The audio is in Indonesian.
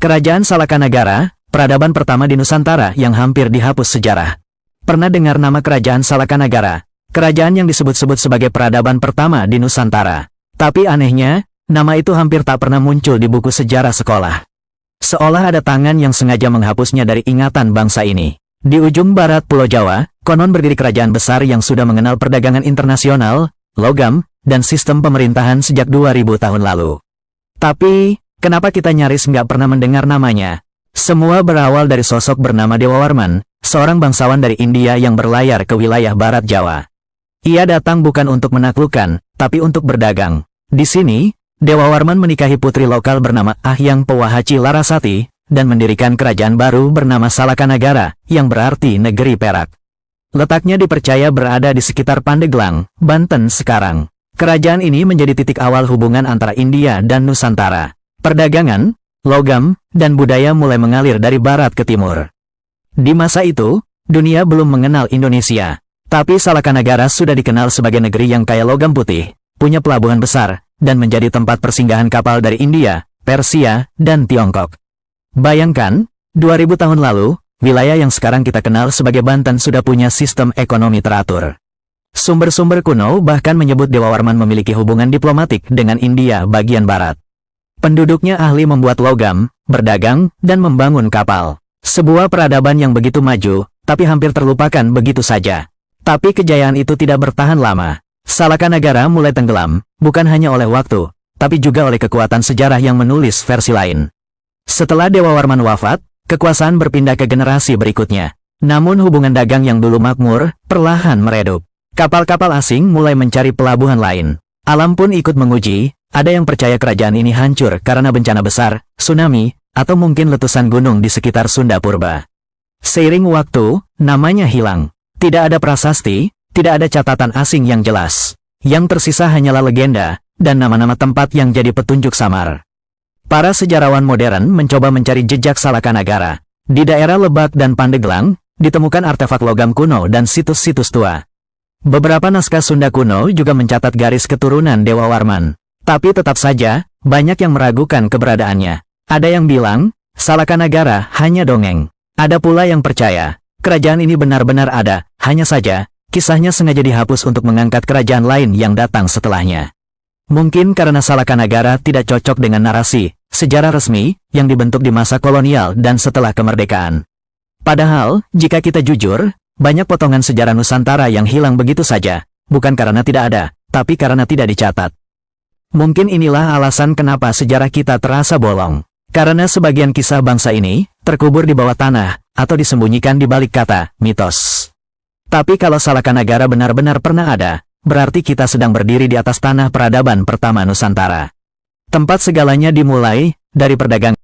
Kerajaan Salakanagara, peradaban pertama di Nusantara yang hampir dihapus sejarah. Pernah dengar nama Kerajaan Salakanagara? Kerajaan yang disebut-sebut sebagai peradaban pertama di Nusantara. Tapi anehnya, nama itu hampir tak pernah muncul di buku sejarah sekolah. Seolah ada tangan yang sengaja menghapusnya dari ingatan bangsa ini. Di ujung barat Pulau Jawa, konon berdiri kerajaan besar yang sudah mengenal perdagangan internasional, logam, dan sistem pemerintahan sejak 2000 tahun lalu. Tapi, kenapa kita nyaris nggak pernah mendengar namanya? Semua berawal dari sosok bernama Dewa Warman, seorang bangsawan dari India yang berlayar ke wilayah barat Jawa. Ia datang bukan untuk menaklukkan, tapi untuk berdagang. Di sini, Dewa Warman menikahi putri lokal bernama Ahyang Pewahaci Larasati, dan mendirikan kerajaan baru bernama Salakanagara, yang berarti negeri perak. Letaknya dipercaya berada di sekitar Pandeglang, Banten sekarang. Kerajaan ini menjadi titik awal hubungan antara India dan Nusantara. Perdagangan, logam, dan budaya mulai mengalir dari barat ke timur. Di masa itu, dunia belum mengenal Indonesia. Tapi Salakanagara sudah dikenal sebagai negeri yang kaya logam putih, punya pelabuhan besar, dan menjadi tempat persinggahan kapal dari India, Persia, dan Tiongkok. Bayangkan, 2000 tahun lalu, wilayah yang sekarang kita kenal sebagai Banten sudah punya sistem ekonomi teratur. Sumber-sumber kuno bahkan menyebut Dewa Warman memiliki hubungan diplomatik dengan India bagian barat. Penduduknya ahli membuat logam, berdagang, dan membangun kapal. Sebuah peradaban yang begitu maju, tapi hampir terlupakan begitu saja. Tapi kejayaan itu tidak bertahan lama. Salakanagara mulai tenggelam, bukan hanya oleh waktu, tapi juga oleh kekuatan sejarah yang menulis versi lain. Setelah Dewa Warman wafat, kekuasaan berpindah ke generasi berikutnya. Namun hubungan dagang yang dulu makmur, perlahan meredup. Kapal-kapal asing mulai mencari pelabuhan lain. Alam pun ikut menguji. Ada yang percaya kerajaan ini hancur karena bencana besar, tsunami, atau mungkin letusan gunung di sekitar Sunda Purba. Seiring waktu, namanya hilang. Tidak ada prasasti, tidak ada catatan asing yang jelas. Yang tersisa hanyalah legenda, dan nama-nama tempat yang jadi petunjuk samar. Para sejarawan modern mencoba mencari jejak Salakanagara. Di daerah Lebak dan Pandeglang, ditemukan artefak logam kuno dan situs-situs tua. Beberapa naskah Sunda kuno juga mencatat garis keturunan Dewa Warman. Tapi tetap saja, banyak yang meragukan keberadaannya. Ada yang bilang, Salakanagara hanya dongeng. Ada pula yang percaya, kerajaan ini benar-benar ada, hanya saja, kisahnya sengaja dihapus untuk mengangkat kerajaan lain yang datang setelahnya. Mungkin karena Salakanagara tidak cocok dengan narasi, sejarah resmi, yang dibentuk di masa kolonial dan setelah kemerdekaan. Padahal, jika kita jujur, banyak potongan sejarah Nusantara yang hilang begitu saja, bukan karena tidak ada, tapi karena tidak dicatat. Mungkin inilah alasan kenapa sejarah kita terasa bolong. Karena sebagian kisah bangsa ini terkubur di bawah tanah atau disembunyikan di balik kata mitos. Tapi kalau Salakanagara benar-benar pernah ada, berarti kita sedang berdiri di atas tanah peradaban pertama Nusantara. Tempat segalanya dimulai dari perdagangan.